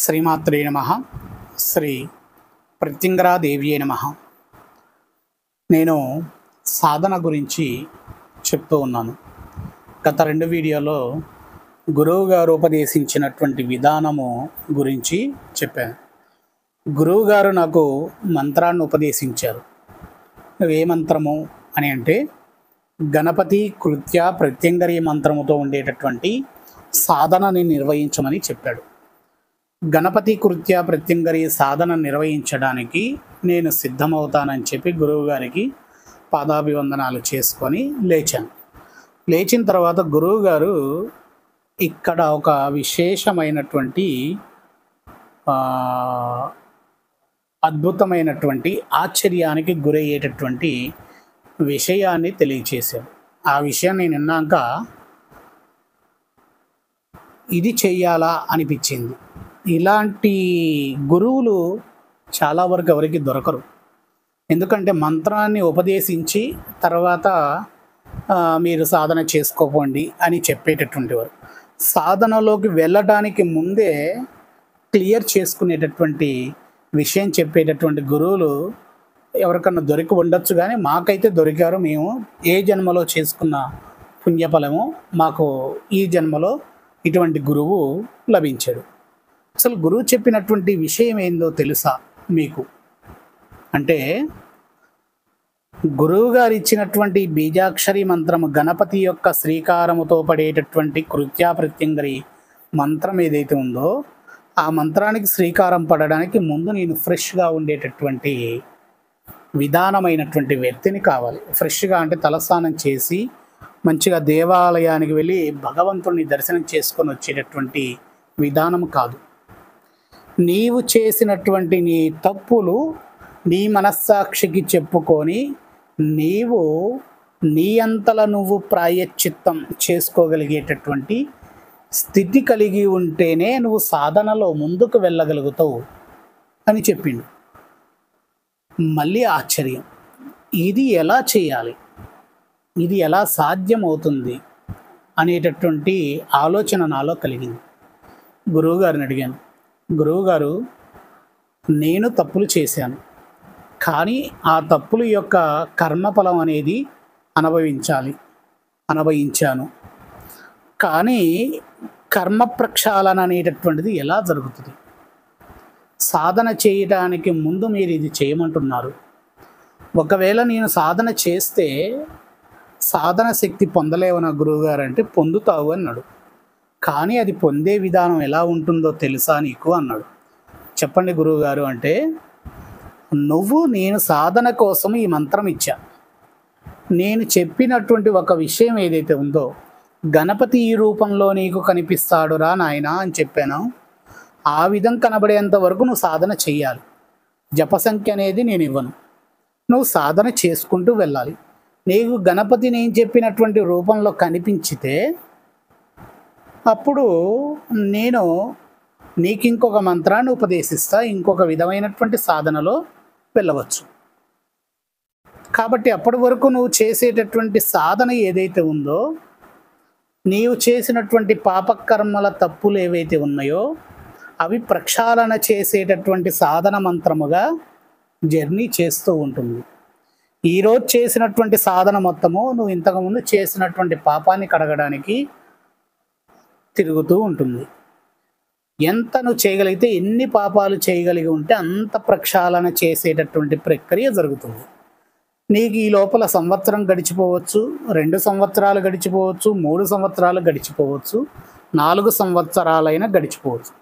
శ్రీమాత్రే నమః. శ్రీ ప్రత్యంగరాదేవ్యే నమః. నేను సాధన గురించి చెప్తూ ఉన్నాను. గత 2 వీడియోలో గురువుగారు ఉపదేశించినటువంటి విధానము గురించి చెప్పాను. గురువుగారు నాకు మంత్రాన్ని ఉపదేశించారు. ఏ మంత్రము అని అంటే గణపతి కృత్య ప్రత్యంగరీ మంత్రముతో ఉండేటటువంటి సాధనని నిర్వహించమని చెప్పాడు. గణపతి కృత్య ప్రత్యంగరీ సాధన నిర్వహించడానికి నేను సిద్ధమవుతానని చెప్పి గురువుగారికి పాదాభివందనాలు చేసుకొని లేచాను. లేచిన తర్వాత గురువుగారు ఇక్కడ ఒక విశేషమైనటువంటి అద్భుతమైనటువంటి ఆశ్చర్యానికి గురయ్యేటటువంటి విషయాన్ని తెలియచేశారు. ఆ విషయం నేను విన్నాక ఇది చెయ్యాలా అనిపించింది. ఇలాంటి గురువులు చాలా వరకు ఎవరికి దొరకరు. ఎందుకంటే మంత్రాన్ని ఉపదేశించి తర్వాత మీరు సాధన చేసుకోకండి అని చెప్పేటటువంటి వారు, సాధనలోకి వెళ్ళడానికి ముందే క్లియర్ చేసుకునేటటువంటి విషయం చెప్పేటటువంటి గురువులు ఎవరికన్నా దొరికి ఉండొచ్చు. కానీ మాకైతే దొరికారు. మేము ఏ జన్మలో చేసుకున్న పుణ్యఫలమో మాకు ఈ జన్మలో ఇటువంటి గురువు లభించాడు. అసలు గురువు చెప్పినటువంటి విషయం ఏందో తెలుసా మీకు? అంటే గురువు గారు ఇచ్చినటువంటి బీజాక్షరి మంత్రము గణపతి యొక్క శ్రీకారముతో పడేటటువంటి కృత్యా ప్రత్యంగరి మంత్రం ఏదైతే ఉందో ఆ మంత్రానికి శ్రీకారం పడడానికి ముందు నేను ఫ్రెష్గా ఉండేటటువంటి విధానమైనటువంటి వ్యక్తిని కావాలి. ఫ్రెష్గా అంటే తలస్నానం చేసి మంచిగా దేవాలయానికి వెళ్ళి భగవంతుడిని దర్శనం చేసుకొని వచ్చేటటువంటి విధానం కాదు. నీవు చేసినటువంటి నీ తప్పులు నీ మనస్సాక్షికి చెప్పుకొని నీవు నీ అంతలా నువ్వు ప్రాయశ్చిత్తం చేసుకోగలిగేటటువంటి స్థితి కలిగి ఉంటేనే నువ్వు సాధనలో ముందుకు వెళ్ళగలుగుతావు అని చెప్పిండు. మళ్ళీ ఆశ్చర్యం, ఇది ఎలా చేయాలి, ఇది ఎలా సాధ్యమవుతుంది అనేటటువంటి ఆలోచన నాలో కలిగింది. గురువుగారిని అడిగాను, గురువుగారు నేను తప్పులు చేశాను, కానీ ఆ తప్పుల యొక్క కర్మఫలం అనేది అనుభవించాను, కానీ కర్మ ప్రక్షాళన అనేటటువంటిది ఎలా జరుగుతుంది? సాధన చేయడానికి ముందు మీరు ఇది చేయమంటున్నారు. ఒకవేళ నేను సాధన చేస్తే సాధన శక్తి పొందలేవనా గురువుగారు అంటే పొందుతావు అన్నాడు. కానీ అది పొందే విధానం ఎలా ఉంటుందో తెలుసా నీకు అన్నాడు. చెప్పండి గురువుగారు అంటే, నేను సాధన కోసం ఈ మంత్రం ఇచ్చా, నేను చెప్పినటువంటి ఒక విషయం ఏదైతే ఉందో గణపతి ఈ రూపంలో నీకు కనిపిస్తాడురా నాయనా అని చెప్పాను. ఆ విధం కనబడేంత వరకు నువ్వు సాధన చెయ్యాలి. జపసంఖ్య అనేది నేను ఇవ్వను, నువ్వు సాధన చేసుకుంటూ వెళ్ళాలి. నీకు గణపతి నేను చెప్పినటువంటి రూపంలో కనిపించితే అప్పుడు నేను నీకు ఇంకొక మంత్రాన్ని ఉపదేశిస్తా, ఇంకొక విధమైనటువంటి సాధనలో వెళ్ళవచ్చు. కాబట్టి అప్పటి వరకు నువ్వు చేసేటటువంటి సాధన ఏదైతే ఉందో, నీవు చేసినటువంటి పాపకర్మల తప్పులు ఏవైతే ఉన్నాయో అవి ప్రక్షాళన చేసేటటువంటి సాధన మంత్రముగా జర్నీ చేస్తూ ఉంటుంది. ఈరోజు చేసినటువంటి సాధన మొత్తము నువ్వు ఇంతకుముందు చేసినటువంటి పాపాన్ని కడగడానికి తిరుగుతూ ఉంటుంది. ఎంత నువ్వు చేయగలిగితే, ఎన్ని పాపాలు చేయగలిగి ఉంటే అంత ప్రక్షాళన చేసేటటువంటి ప్రక్రియ జరుగుతుంది. నీకు ఈ లోపల సంవత్సరం గడిచిపోవచ్చు, 2 సంవత్సరాలు గడిచిపోవచ్చు, 3 సంవత్సరాలు గడిచిపోవచ్చు, 4 సంవత్సరాలైనా గడిచిపోవచ్చు.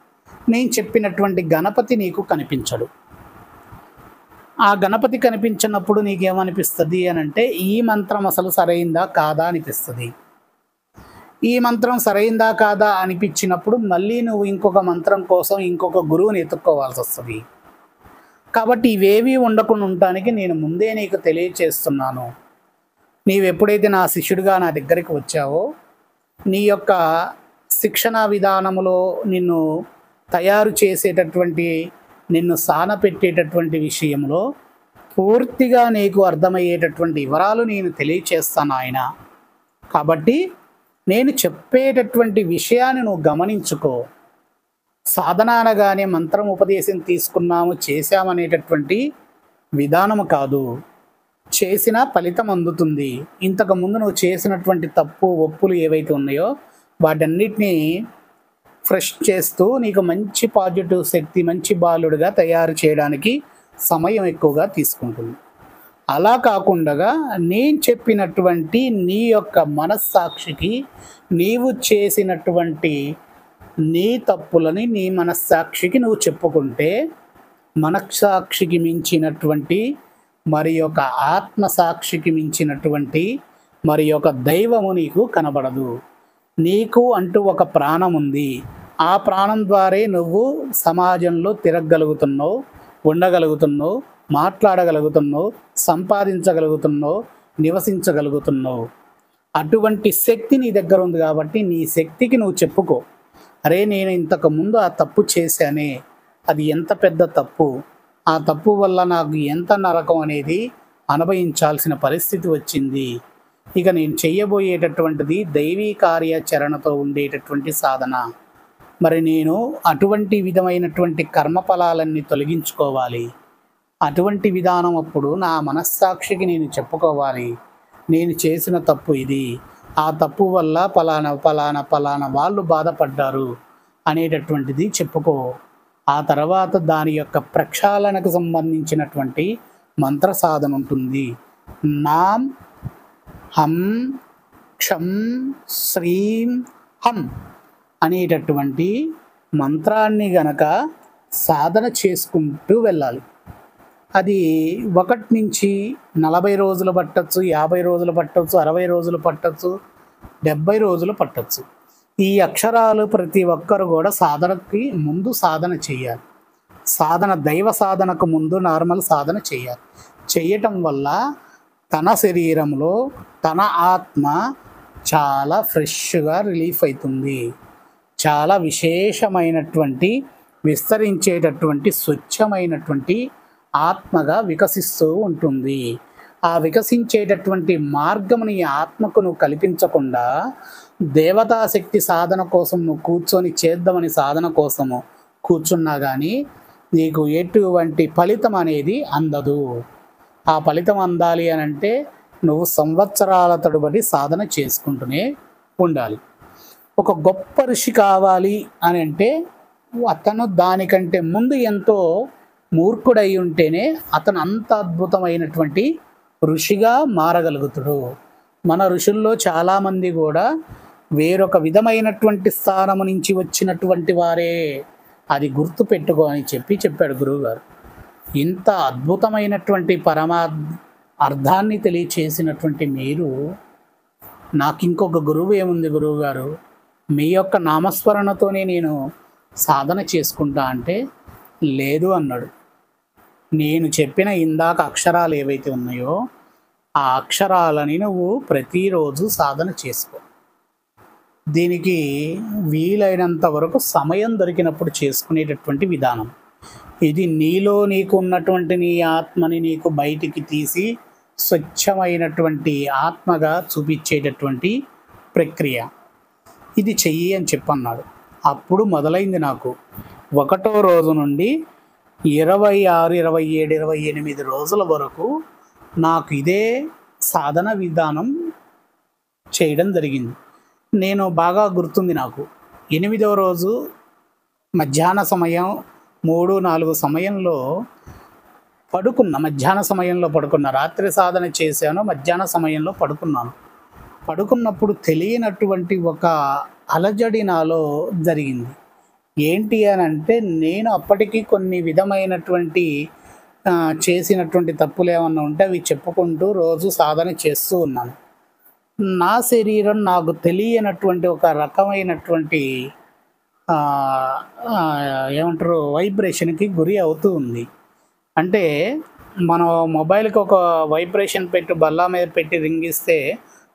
నేను చెప్పినటువంటి గణపతి నీకు కనిపించడు. ఆ గణపతి కనిపించినప్పుడు నీకేమనిపిస్తుంది అని అంటే, ఈ మంత్రం అసలు సరైందా కాదా అనిపిస్తుంది. ఈ మంత్రం సరైందా కాదా అనిపించినప్పుడు మళ్ళీ నువ్వు ఇంకొక మంత్రం కోసం ఇంకొక గురువుని ఎత్తుక్కోవాల్సి వస్తుంది. కాబట్టి ఇవేవి ఉండకుండా ఉండటానికి నేను ముందే నీకు తెలియచేస్తున్నాను. నీవు ఎప్పుడైతే నా శిష్యుడిగా నా దగ్గరికి వచ్చావో, నీ యొక్క శిక్షణా విధానములో నిన్ను తయారు చేసేటటువంటి, నిన్ను సానపెట్టేటటువంటి విషయంలో పూర్తిగా నీకు అర్థమయ్యేటటువంటి వివరాలు నేను తెలియచేస్తాను ఆయన. కాబట్టి నేను చెప్పేటటువంటి విషయాన్ని నువ్వు గమనించుకో. సాధన అనగానే మంత్రం ఉపదేశం తీసుకున్నాము చేశామనేటటువంటి విధానము కాదు. చేసిన ఫలితం అందుతుంది. ఇంతకుముందు నువ్వు చేసినటువంటి తప్పు ఒప్పులు ఏవైతే ఉన్నాయో వాటన్నిటినీ ఫ్రెష్ చేస్తూ నీకు మంచి పాజిటివ్ శక్తి, మంచి బాలుడిగా తయారు చేయడానికి సమయం ఎక్కువగా తీసుకుంటుంది. అలా కాకుండా నేను చెప్పినటువంటి నీ యొక్క మనస్సాక్షికి నీవు చేసినటువంటి నీ తప్పులని నీ మనస్సాక్షికి నువ్వు చెప్పుకుంటే మనస్సాక్షికి మించినటువంటి మరి యొక్క ఆత్మసాక్షికి మించినటువంటి మరి యొక్క దైవము నీకు కనబడదు. నీకు అంటూ ఒక ప్రాణం ఉంది. ఆ ప్రాణం ద్వారే నువ్వు సమాజంలో తిరగగలుగుతున్నావు, ఉండగలుగుతున్నావు, మాట్లాడగలుగుతున్నావు, సంపాదించగలుగుతున్నావు, నివసించగలుగుతున్నావు. అటువంటి శక్తి నీ దగ్గర ఉంది కాబట్టి నీ శక్తికి నువ్వు చెప్పుకో, అరే నేను ఇంతకు ముందు ఆ తప్పు చేశానే, అది ఎంత పెద్ద తప్పు, ఆ తప్పు వల్ల నాకు ఎంత నరకం అనేది అనుభవించాల్సిన పరిస్థితి వచ్చింది. ఇక నేను చెయ్యబోయేటటువంటిది దైవీ కార్యాచరణతో ఉండేటటువంటి సాధన. మరి నేను అటువంటి విధమైనటువంటి కర్మఫలాలన్నీ తొలగించుకోవాలి. అటువంటి విధానం అప్పుడు నా మనస్సాక్షికి నేను చెప్పుకోవాలి, నేను చేసిన తప్పు ఇది, ఆ తప్పు వల్ల ఫలానా ఫలానా ఫలానా వాళ్ళు బాధపడ్డారు అనేటటువంటిది చెప్పుకో. ఆ తర్వాత దాని యొక్క ప్రక్షాళనకు సంబంధించినటువంటి మంత్ర సాధన ఉంటుంది. నాం హం క్షం శ్రీం హం అనేటటువంటి మంత్రాన్ని గనక సాధన చేసుకుంటూ వెళ్ళాలి. అది 1 నుంచి 40 రోజులు పట్టచ్చు, 50 రోజులు పట్టచ్చు, 60 రోజులు పట్టచ్చు, 70 రోజులు పట్టచ్చు. ఈ అక్షరాలు ప్రతి ఒక్కరు కూడా సాధనకి ముందు సాధన చేయాలి. సాధన దైవ సాధనకు ముందు నార్మల్ సాధన చేయాలి. చేయటం వల్ల తన శరీరంలో తన ఆత్మ చాలా ఫ్రెష్గా రిలీఫ్ అవుతుంది. చాలా విశేషమైనటువంటి విస్తరించేటటువంటి స్వచ్ఛమైనటువంటి ఆత్మగా వికసిస్తూ ఉంటుంది. ఆ వికసించేటటువంటి మార్గముని ఈ ఆత్మకు నువ్వు కల్పించకుండా దేవతాశక్తి సాధన కోసం నువ్వు కూర్చొని చేద్దామని సాధన కోసము కూర్చున్నా కానీ నీకు ఎటువంటి ఫలితం అనేది అందదు. ఆ ఫలితం అందాలి అని అంటే నువ్వు సంవత్సరాల తడుబడి సాధన చేసుకుంటూనే ఉండాలి. ఒక గొప్ప ఋషి కావాలి అని అంటే అతను దానికంటే ముందు ఎంతో మూర్ఖుడై ఉంటేనే అతను అంత అద్భుతమైనటువంటి ఋషిగా మారగలుగుతాడు. మన ఋషుల్లో చాలామంది కూడా వేరొక విధమైనటువంటి స్థానము నుంచి వచ్చినటువంటి వారే, అది గుర్తు పెట్టుకో అని చెప్పాడు గురువుగారు. ఇంత అద్భుతమైనటువంటి అర్థాన్ని తెలియచేసినటువంటి మీరు, నాకు ఇంకొక గురువు ఏముంది గురువుగారు, మీ యొక్క నామస్మరణతోనే నేను సాధన చేసుకుంటా అంటే లేదు అన్నాడు. నేను చెప్పిన ఇందాక అక్షరాలు ఏవైతే ఉన్నాయో ఆ అక్షరాలని నువ్వు ప్రతిరోజు సాధన చేసుకో. దీనికి వీలైనంత వరకు సమయం దొరికినప్పుడు చేసుకునేటటువంటి విధానం ఇది. నీలో నీకు ఉన్నటువంటి నీ ఆత్మని నీకు బయటికి తీసి స్వచ్ఛమైనటువంటి ఆత్మగా చూపించేటటువంటి ప్రక్రియ ఇది చెయ్యి అని చెప్పన్నాడు. అప్పుడు మొదలైంది నాకు 1వ రోజు నుండి 26, 27, 28 రోజుల వరకు నాకు ఇదే సాధన విధానం చేయడం జరిగింది. నేను బాగా గుర్తుంది నాకు 8వ రోజు మధ్యాహ్న సమయం 3-4 సమయంలో పడుకున్నా. మధ్యాహ్న సమయంలో పడుకున్నా. రాత్రి సాధన చేశాను, మధ్యాహ్న సమయంలో పడుకున్నాను. పడుకున్నప్పుడు తెలియనటువంటి ఒక అలజడి నాలో జరిగింది. ఏంటి అని అంటే నేను అప్పటికి కొన్ని విధమైనటువంటి చేసినటువంటి తప్పులు ఏమన్నా ఉంటే అవి చెప్పుకుంటూ రోజు సాధన చేస్తూ ఉన్నాను. నా శరీరం నాకు తెలియనటువంటి ఒక రకమైనటువంటి ఏమంటారు వైబ్రేషన్కి గురి అవుతూ ఉంది. అంటే మనం మొబైల్కి ఒక వైబ్రేషన్ పెట్టి బల్లా మీద పెట్టి రింగిస్తే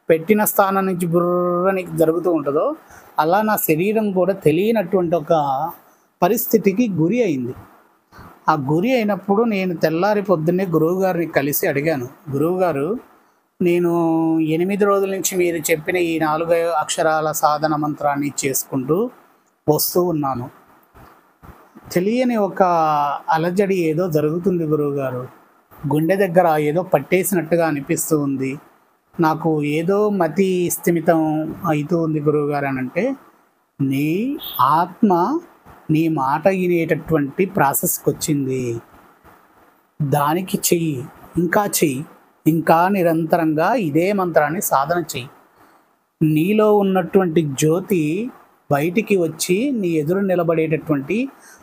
పెట్టిన స్థానం నుంచి బుర్రని జరుగుతూ ఉంటుందో అలా నా శరీరం కూడా తెలియనటువంటి ఒక పరిస్థితికి గురి అయింది. ఆ గురి అయినప్పుడు నేను తెల్లారి పొద్దున్నే గురువుగారిని కలిసి అడిగాను, గురువుగారు నేను 8 రోజుల నుంచి మీరు చెప్పిన ఈ 4 అక్షరాల సాధన మంత్రాన్ని చేసుకుంటూ వస్తూ ఉన్నాను. తెలియని ఒక అలజడి ఏదో జరుగుతుంది గురువుగారు. గుండె దగ్గర ఏదో పట్టేసినట్టుగా అనిపిస్తూ ఉంది. నాకు ఏదో మతి స్థిమితం అవుతూ ఉంది గురువుగారు అని అంటే, నీ ఆత్మ నీ మాట వినేటటువంటి ప్రాసెస్కి వచ్చింది. దానికి చెయ్యి, ఇంకా చెయ్యి, ఇంకా నిరంతరంగా ఇదే మంత్రాన్ని సాధన చెయ్యి. నీలో ఉన్నటువంటి జ్యోతి బయటికి వచ్చి నీ ఎదురు నిలబడేటటువంటి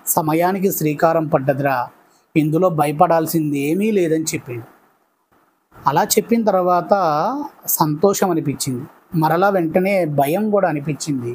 సమయానికి శ్రీకారం పడ్డదిరా. ఇందులో భయపడాల్సింది ఏమీ లేదని చెప్పింది. అలా చెప్పిన తర్వాత సంతోషం అనిపించింది, మరలా వెంటనే భయం కూడా అనిపించింది.